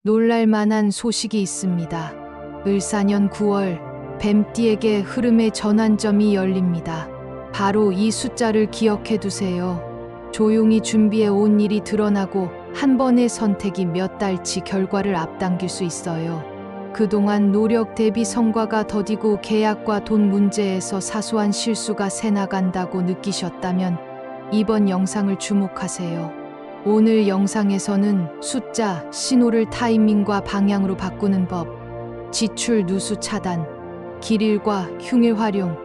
놀랄만한 소식이 있습니다. 을사년 9월 뱀띠에게 흐름의 전환점이 열립니다. 바로 이 숫자를 기억해 두세요. 조용히 준비해 온 일이 드러나고 한 번의 선택이 몇 달치 결과를 앞당길 수 있어요. 그동안 노력 대비 성과가 더디고 계약과 돈 문제에서 사소한 실수가 새나간다고 느끼셨다면 이번 영상을 주목하세요. 오늘 영상에서는 숫자, 신호를 타이밍과 방향으로 바꾸는 법, 지출 누수 차단, 길일과 흉일 활용,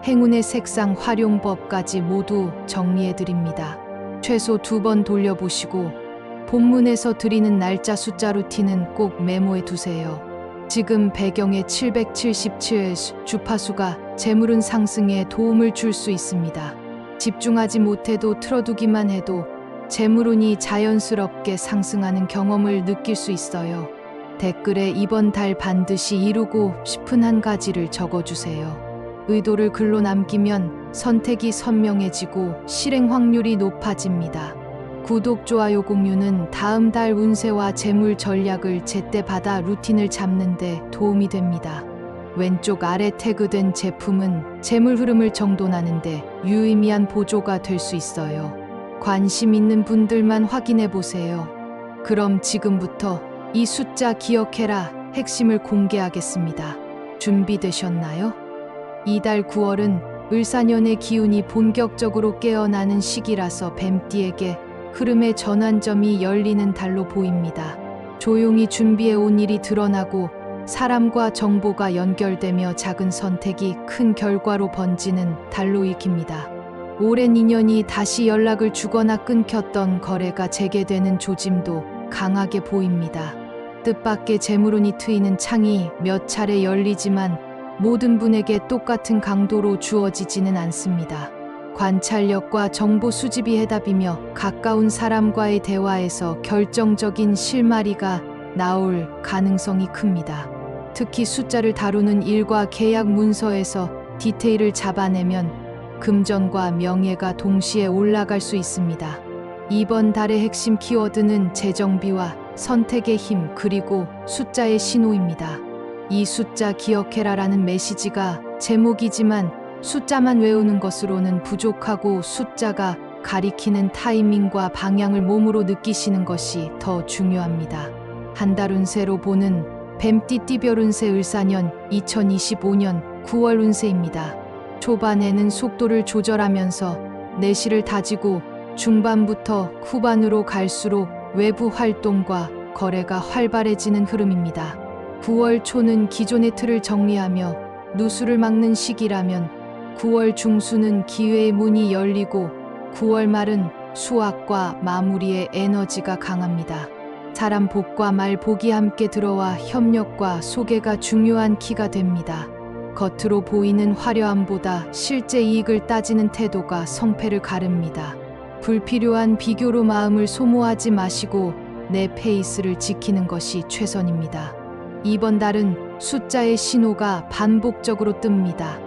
행운의 색상 활용법까지 모두 정리해드립니다. 최소 2번 돌려보시고 본문에서 드리는 날짜 숫자 루틴은 꼭 메모해 두세요. 지금 배경에 777 주파수가 재물운 상승에 도움을 줄 수 있습니다. 집중하지 못해도 틀어두기만 해도 재물운이 자연스럽게 상승하는 경험을 느낄 수 있어요. 댓글에 이번 달 반드시 이루고 싶은 한 가지를 적어주세요. 의도를 글로 남기면 선택이 선명해지고 실행 확률이 높아집니다. 구독, 좋아요, 공유는 다음 달 운세와 재물 전략을 제때 받아 루틴을 잡는 데 도움이 됩니다. 왼쪽 아래 태그된 제품은 재물 흐름을 정돈하는데 유의미한 보조가 될 수 있어요. 관심 있는 분들만 확인해 보세요. 그럼 지금부터 이 숫자 기억해라 핵심을 공개하겠습니다. 준비되셨나요? 이달 9월은 을사년의 기운이 본격적으로 깨어나는 시기라서 뱀띠에게 흐름의 전환점이 열리는 달로 보입니다. 조용히 준비해 온 일이 드러나고 사람과 정보가 연결되며 작은 선택이 큰 결과로 번지는 달로 읽힙니다. 오랜 인연이 다시 연락을 주거나 끊겼던 거래가 재개되는 조짐도 강하게 보입니다. 뜻밖의 재물운이 트이는 창이 몇 차례 열리지만 모든 분에게 똑같은 강도로 주어지지는 않습니다. 관찰력과 정보 수집이 해답이며 가까운 사람과의 대화에서 결정적인 실마리가 나올 가능성이 큽니다. 특히 숫자를 다루는 일과 계약 문서에서 디테일을 잡아내면 금전과 명예가 동시에 올라갈 수 있습니다. 이번 달의 핵심 키워드는 재정비와 선택의 힘 그리고 숫자의 신호입니다. 이 숫자 기억해라라는 메시지가 제목이지만 숫자만 외우는 것으로는 부족하고 숫자가 가리키는 타이밍과 방향을 몸으로 느끼시는 것이 더 중요합니다. 한 달 운세로 보는 뱀띠 띠별 운세 을사년 2025년 9월 운세입니다. 초반에는 속도를 조절하면서 내실을 다지고 중반부터 후반으로 갈수록 외부 활동과 거래가 활발해지는 흐름입니다. 9월 초는 기존의 틀을 정리하며 누수를 막는 시기라면 9월 중순은 기회의 문이 열리고 9월 말은 수확과 마무리의 에너지가 강합니다. 사람 복과 말 복이 함께 들어와 협력과 소개가 중요한 키가 됩니다. 겉으로 보이는 화려함보다 실제 이익을 따지는 태도가 성패를 가릅니다. 불필요한 비교로 마음을 소모하지 마시고 내 페이스를 지키는 것이 최선입니다. 이번 달은 숫자의 신호가 반복적으로 뜹니다.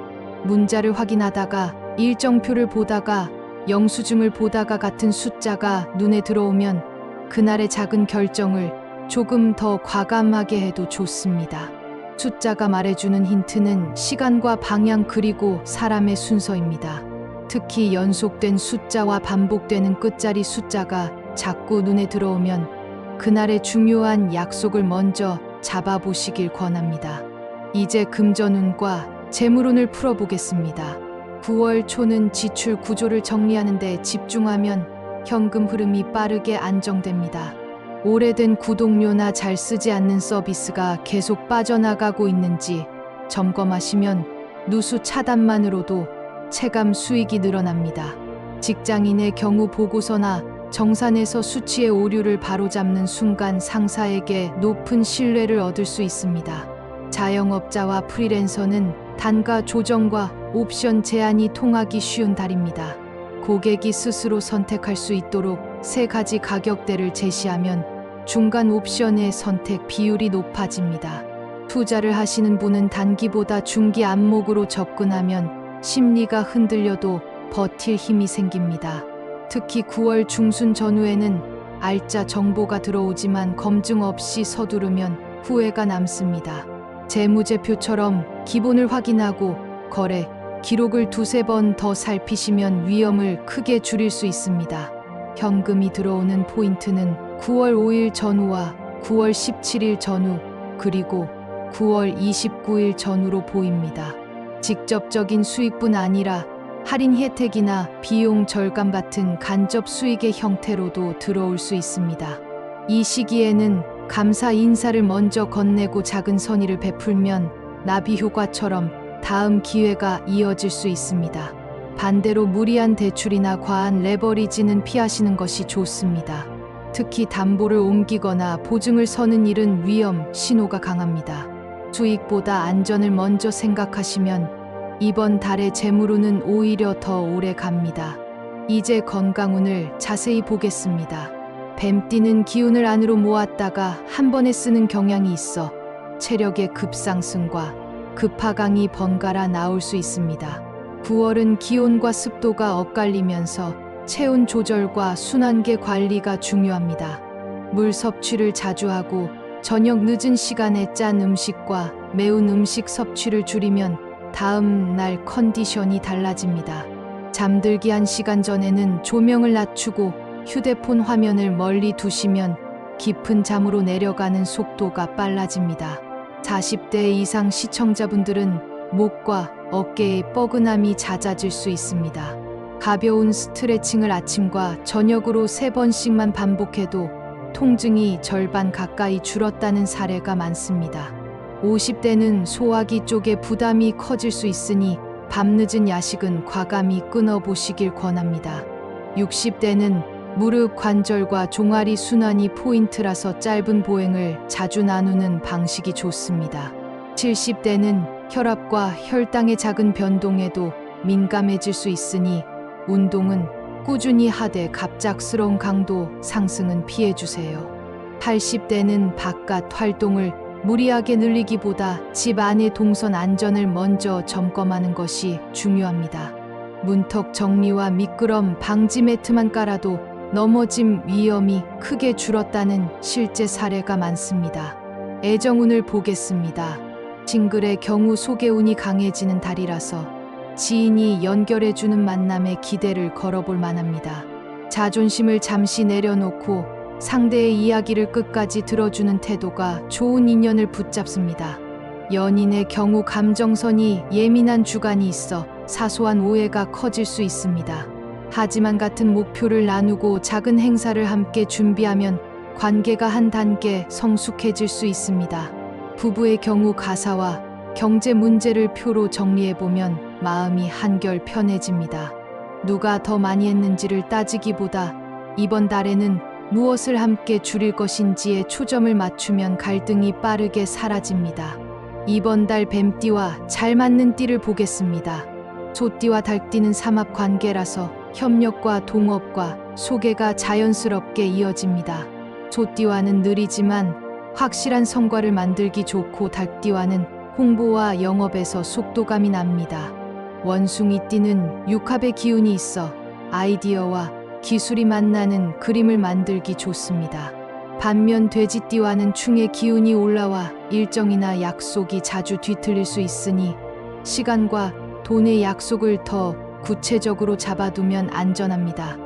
문자를 확인하다가 일정표를 보다가 영수증을 보다가 같은 숫자가 눈에 들어오면 그날의 작은 결정을 조금 더 과감하게 해도 좋습니다. 숫자가 말해주는 힌트는 시간과 방향 그리고 사람의 순서입니다. 특히 연속된 숫자와 반복되는 끝자리 숫자가 자꾸 눈에 들어오면 그날의 중요한 약속을 먼저 잡아보시길 권합니다. 이제 금전운과 재물운을 풀어보겠습니다. 9월 초는 지출 구조를 정리하는 데 집중하면 현금 흐름이 빠르게 안정됩니다. 오래된 구독료나 잘 쓰지 않는 서비스가 계속 빠져나가고 있는지 점검하시면 누수 차단만으로도 체감 수익이 늘어납니다. 직장인의 경우 보고서나 정산에서 수치의 오류를 바로잡는 순간 상사에게 높은 신뢰를 얻을 수 있습니다. 자영업자와 프리랜서는 단가 조정과 옵션 제한이 통하기 쉬운 달입니다. 고객이 스스로 선택할 수 있도록 3가지 가격대를 제시하면 중간 옵션의 선택 비율이 높아집니다. 투자를 하시는 분은 단기보다 중기 안목으로 접근하면 심리가 흔들려도 버틸 힘이 생깁니다. 특히 9월 중순 전후에는 알짜 정보가 들어오지만 검증 없이 서두르면 후회가 남습니다. 재무제표처럼 기본을 확인하고 거래 기록을 두세 번 더 살피시면 위험을 크게 줄일 수 있습니다. 현금이 들어오는 포인트는 9월 5일 전후와 9월 17일 전후 그리고 9월 29일 전후로 보입니다. 직접적인 수익뿐 아니라 할인 혜택이나 비용 절감 같은 간접 수익의 형태로도 들어올 수 있습니다. 이 시기에는 감사 인사를 먼저 건네고 작은 선의를 베풀면 나비 효과처럼 다음 기회가 이어질 수 있습니다. 반대로 무리한 대출이나 과한 레버리지는 피하시는 것이 좋습니다. 특히 담보를 옮기거나 보증을 서는 일은 위험 신호가 강합니다. 수익보다 안전을 먼저 생각하시면 이번 달의 재물운은 오히려 더 오래 갑니다. 이제 건강운을 자세히 보겠습니다. 뱀띠는 기운을 안으로 모았다가 한 번에 쓰는 경향이 있어 체력의 급상승과 급하강이 번갈아 나올 수 있습니다. 9월은 기온과 습도가 엇갈리면서 체온 조절과 순환계 관리가 중요합니다. 물 섭취를 자주 하고 저녁 늦은 시간에 짠 음식과 매운 음식 섭취를 줄이면 다음 날 컨디션이 달라집니다. 잠들기 1시간 전에는 조명을 낮추고 휴대폰 화면을 멀리 두시면 깊은 잠으로 내려가는 속도가 빨라집니다. 40대 이상 시청자분들은 목과 어깨에 뻐근함이 잦아질 수 있습니다. 가벼운 스트레칭을 아침과 저녁으로 3번씩만 반복해도 통증이 절반 가까이 줄었다는 사례가 많습니다. 50대는 소화기 쪽에 부담이 커질 수 있으니 밤늦은 야식은 과감히 끊어보시길 권합니다. 60대는 무릎 관절과 종아리 순환이 포인트라서 짧은 보행을 자주 나누는 방식이 좋습니다. 70대는 혈압과 혈당의 작은 변동에도 민감해질 수 있으니 운동은 꾸준히 하되 갑작스러운 강도 상승은 피해주세요. 80대는 바깥 활동을 무리하게 늘리기보다 집 안의 동선 안전을 먼저 점검하는 것이 중요합니다. 문턱 정리와 미끄럼 방지 매트만 깔아도 넘어짐 위험이 크게 줄었다는 실제 사례가 많습니다. 애정운을 보겠습니다. 싱글의 경우 소개운이 강해지는 달이라서 지인이 연결해주는 만남에 기대를 걸어볼 만합니다. 자존심을 잠시 내려놓고 상대의 이야기를 끝까지 들어주는 태도가 좋은 인연을 붙잡습니다. 연인의 경우 감정선이 예민한 주간이 있어 사소한 오해가 커질 수 있습니다. 하지만 같은 목표를 나누고 작은 행사를 함께 준비하면 관계가 한 단계 성숙해질 수 있습니다. 부부의 경우 가사와 경제 문제를 표로 정리해보면 마음이 한결 편해집니다. 누가 더 많이 했는지를 따지기보다 이번 달에는 무엇을 함께 줄일 것인지에 초점을 맞추면 갈등이 빠르게 사라집니다. 이번 달 뱀띠와 잘 맞는 띠를 보겠습니다. 소띠와 달띠는 삼합 관계라서 협력과 동업과 소개가 자연스럽게 이어집니다. 소띠와는 느리지만 확실한 성과를 만들기 좋고 달띠와는 홍보와 영업에서 속도감이 납니다. 원숭이띠는 육합의 기운이 있어 아이디어와 기술이 만나는 그림을 만들기 좋습니다. 반면 돼지띠와는 충의 기운이 올라와 일정이나 약속이 자주 뒤틀릴 수 있으니 시간과 돈의 약속을 더 구체적으로 잡아두면 안전합니다.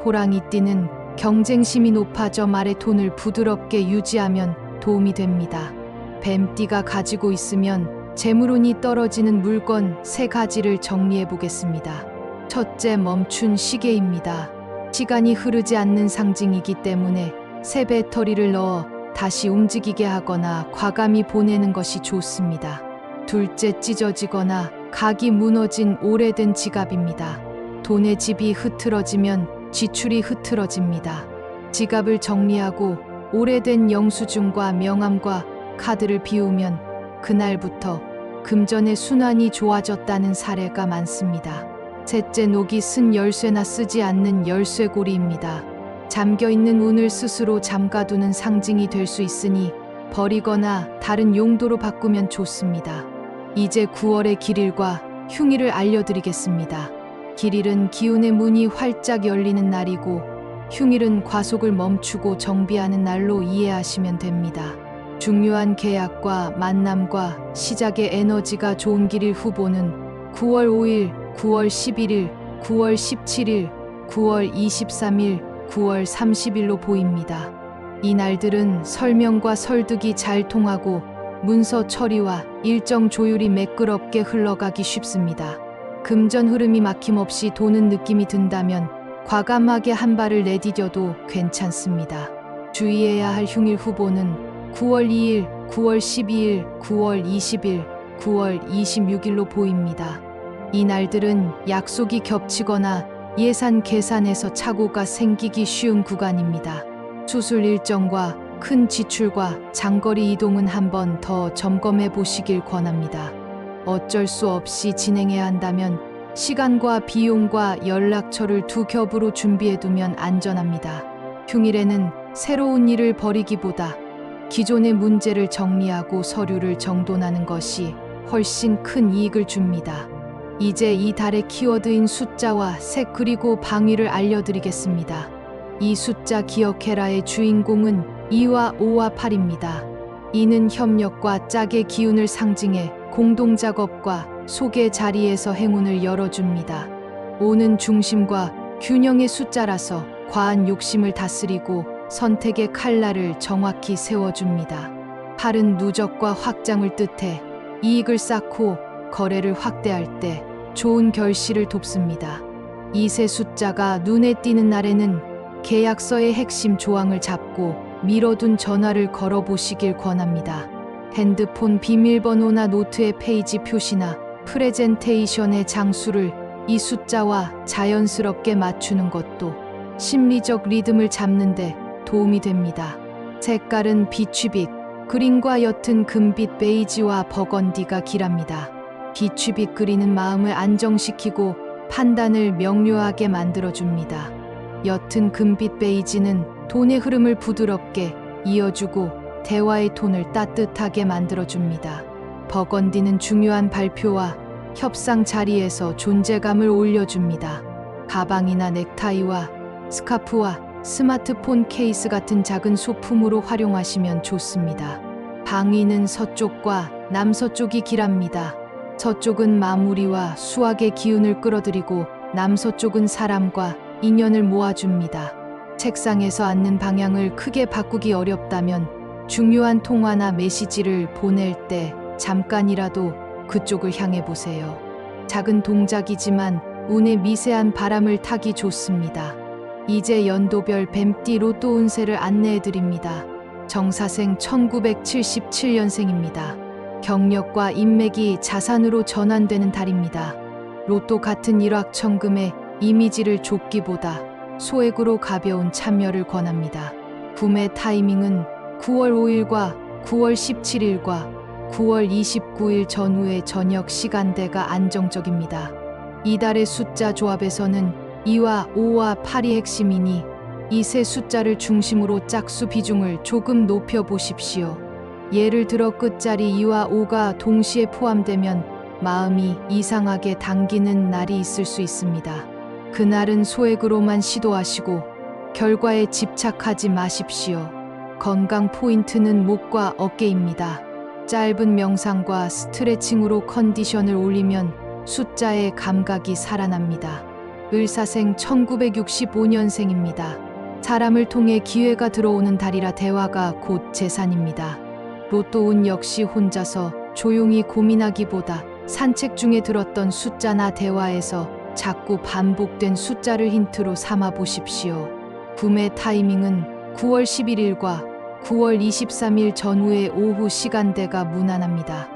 호랑이띠는 경쟁심이 높아져 말의 톤을 부드럽게 유지하면 도움이 됩니다. 뱀띠가 가지고 있으면 재물운이 떨어지는 물건 3가지를 정리해 보겠습니다. 첫째, 멈춘 시계입니다. 시간이 흐르지 않는 상징이기 때문에 새 배터리를 넣어 다시 움직이게 하거나 과감히 보내는 것이 좋습니다. 둘째, 찢어지거나 각이 무너진 오래된 지갑입니다. 돈의 집이 흐트러지면 지출이 흐트러집니다. 지갑을 정리하고 오래된 영수증과 명함과 카드를 비우면 그날부터 금전의 순환이 좋아졌다는 사례가 많습니다. 셋째, 녹이 쓴 열쇠나 쓰지 않는 열쇠고리입니다. 잠겨있는 운을 스스로 잠가두는 상징이 될 수 있으니 버리거나 다른 용도로 바꾸면 좋습니다. 이제 9월의 길일과 흉일을 알려드리겠습니다. 길일은 기운의 문이 활짝 열리는 날이고 흉일은 과속을 멈추고 정비하는 날로 이해하시면 됩니다. 중요한 계약과 만남과 시작의 에너지가 좋은 길일 후보는 9월 5일, 9월 11일, 9월 17일, 9월 23일, 9월 30일로 보입니다. 이 날들은 설명과 설득이 잘 통하고 문서 처리와 일정 조율이 매끄럽게 흘러가기 쉽습니다. 금전 흐름이 막힘없이 도는 느낌이 든다면 과감하게 한 발을 내디뎌도 괜찮습니다. 주의해야 할 흉일 후보는 9월 2일, 9월 12일, 9월 20일, 9월 26일로 보입니다. 이 날들은 약속이 겹치거나 예산 계산에서 착오가 생기기 쉬운 구간입니다. 수술 일정과 큰 지출과 장거리 이동은 한 번 더 점검해 보시길 권합니다. 어쩔 수 없이 진행해야 한다면 시간과 비용과 연락처를 두 겹으로 준비해 두면 안전합니다. 흉일에는 새로운 일을 벌이기보다 기존의 문제를 정리하고 서류를 정돈하는 것이 훨씬 큰 이익을 줍니다. 이제 이 달의 키워드인 숫자와 색 그리고 방위를 알려드리겠습니다. 이 숫자 기억해라의 주인공은 2와 5와 8입니다. 2는 협력과 짝의 기운을 상징해 공동작업과 소개 자리에서 행운을 열어줍니다. 5는 중심과 균형의 숫자라서 과한 욕심을 다스리고 선택의 칼날을 정확히 세워줍니다. 8은 누적과 확장을 뜻해 이익을 쌓고 거래를 확대할 때 좋은 결실을 돕습니다. 이 세 숫자가 눈에 띄는 날에는 계약서의 핵심 조항을 잡고 미뤄둔 전화를 걸어보시길 권합니다. 핸드폰 비밀번호나 노트의 페이지 표시나 프레젠테이션의 장수를 이 숫자와 자연스럽게 맞추는 것도 심리적 리듬을 잡는데 도움이 됩니다. 색깔은 비취빛, 그린과 옅은 금빛 베이지와 버건디가 길합니다. 비취빛 그린은 마음을 안정시키고 판단을 명료하게 만들어줍니다. 옅은 금빛 베이지는 돈의 흐름을 부드럽게 이어주고 대화의 톤을 따뜻하게 만들어줍니다. 버건디는 중요한 발표와 협상 자리에서 존재감을 올려줍니다. 가방이나 넥타이와 스카프와 스마트폰 케이스 같은 작은 소품으로 활용하시면 좋습니다. 방위는 서쪽과 남서쪽이 길합니다. 서쪽은 마무리와 수확의 기운을 끌어들이고 남서쪽은 사람과 인연을 모아줍니다. 책상에서 앉는 방향을 크게 바꾸기 어렵다면 중요한 통화나 메시지를 보낼 때 잠깐이라도 그쪽을 향해 보세요. 작은 동작이지만 운의 미세한 바람을 타기 좋습니다. 이제 연도별 뱀띠 로또 운세를 안내해 드립니다. 정사생 1977년생입니다. 경력과 인맥이 자산으로 전환되는 달입니다. 로또 같은 일확천금의 이미지를 좁기보다 소액으로 가벼운 참여를 권합니다. 구매 타이밍은 9월 5일과 9월 17일과 9월 29일 전후의 저녁 시간대가 안정적입니다. 이달의 숫자 조합에서는 2와 5와 8이 핵심이니 이 세 숫자를 중심으로 짝수 비중을 조금 높여 보십시오. 예를 들어 끝자리 2와 5가 동시에 포함되면 마음이 이상하게 당기는 날이 있을 수 있습니다. 그날은 소액으로만 시도하시고 결과에 집착하지 마십시오. 건강 포인트는 목과 어깨입니다. 짧은 명상과 스트레칭으로 컨디션을 올리면 숫자의 감각이 살아납니다. 을사생 1965년생입니다. 사람을 통해 기회가 들어오는 달이라 대화가 곧 재산입니다. 로또운 역시 혼자서 조용히 고민하기보다 산책 중에 들었던 숫자나 대화에서 자꾸 반복된 숫자를 힌트로 삼아 보십시오. 구매 타이밍은 9월 11일과 9월 23일 전후의 오후 시간대가 무난합니다.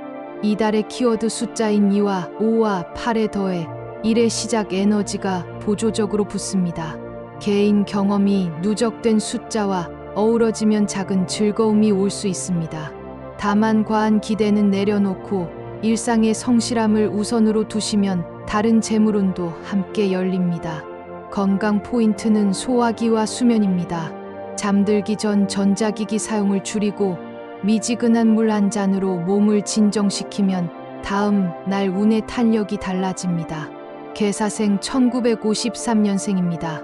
이달의 키워드 숫자인 2와 5와 8에 더해 일의 시작 에너지가 보조적으로 붙습니다. 개인 경험이 누적된 숫자와 어우러지면 작은 즐거움이 올 수 있습니다. 다만 과한 기대는 내려놓고 일상의 성실함을 우선으로 두시면 다른 재물운도 함께 열립니다. 건강 포인트는 소화기와 수면입니다. 잠들기 전 전자기기 사용을 줄이고 미지근한 물 한 잔으로 몸을 진정시키면 다음 날 운의 탄력이 달라집니다. 개사생 1953년생입니다.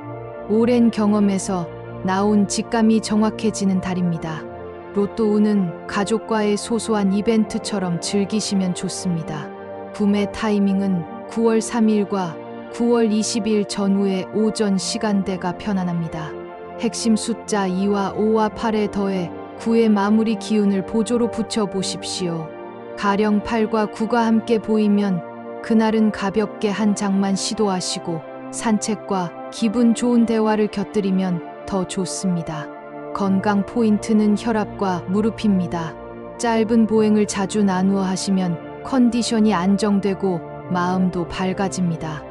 오랜 경험에서 나온 직감이 정확해지는 달입니다. 로또 운은 가족과의 소소한 이벤트처럼 즐기시면 좋습니다. 구매 타이밍은 9월 3일과 9월 20일 전후의 오전 시간대가 편안합니다. 핵심 숫자 2와 5와 8에 더해 9의 마무리 기운을 보조로 붙여보십시오. 가령 8과 9가 함께 보이면 그날은 가볍게 한 장만 시도하시고 산책과 기분 좋은 대화를 곁들이면 더 좋습니다. 건강 포인트는 혈압과 무릎입니다. 짧은 보행을 자주 나누어 하시면 컨디션이 안정되고 마음도 밝아집니다.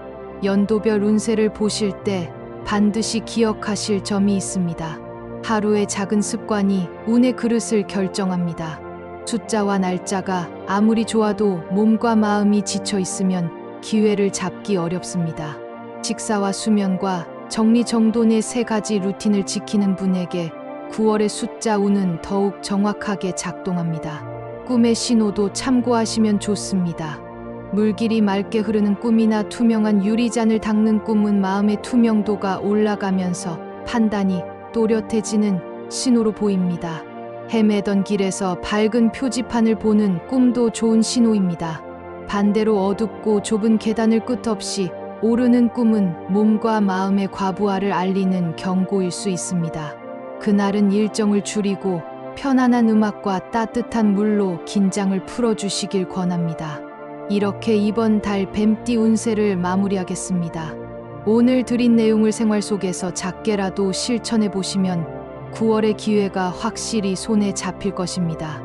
연도별 운세를 보실 때 반드시 기억하실 점이 있습니다. 하루의 작은 습관이 운의 그릇을 결정합니다. 숫자와 날짜가 아무리 좋아도 몸과 마음이 지쳐 있으면 기회를 잡기 어렵습니다. 식사와 수면과 정리정돈의 세 가지 루틴을 지키는 분에게 9월의 숫자 운은 더욱 정확하게 작동합니다. 꿈의 신호도 참고하시면 좋습니다. 물길이 맑게 흐르는 꿈이나 투명한 유리잔을 닦는 꿈은 마음의 투명도가 올라가면서 판단이 또렷해지는 신호로 보입니다. 헤매던 길에서 밝은 표지판을 보는 꿈도 좋은 신호입니다. 반대로 어둡고 좁은 계단을 끝없이 오르는 꿈은 몸과 마음의 과부하를 알리는 경고일 수 있습니다. 그날은 일정을 줄이고 편안한 음악과 따뜻한 물로 긴장을 풀어주시길 권합니다. 이렇게 이번 달 뱀띠 운세를 마무리하겠습니다. 오늘 드린 내용을 생활 속에서 작게라도 실천해 보시면 9월의 기회가 확실히 손에 잡힐 것입니다.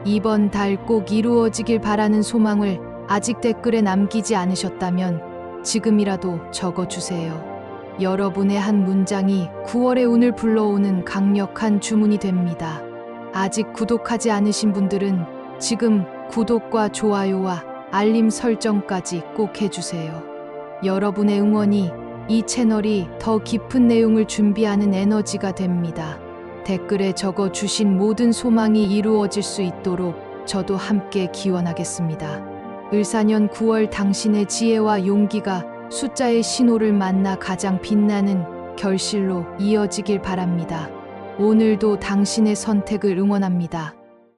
이번 달 꼭 이루어지길 바라는 소망을 아직 댓글에 남기지 않으셨다면 지금이라도 적어주세요. 여러분의 한 문장이 9월의 운을 불러오는 강력한 주문이 됩니다. 아직 구독하지 않으신 분들은 지금 구독과 좋아요와 알림 설정까지 꼭 해주세요. 여러분의 응원이 이 채널이 더 깊은 내용을 준비하는 에너지가 됩니다. 댓글에 적어주신 모든 소망이 이루어질 수 있도록 저도 함께 기원하겠습니다. 을사년 9월 당신의 지혜와 용기가 숫자의 신호를 만나 가장 빛나는 결실로 이어지길 바랍니다. 오늘도 당신의 선택을 응원합니다.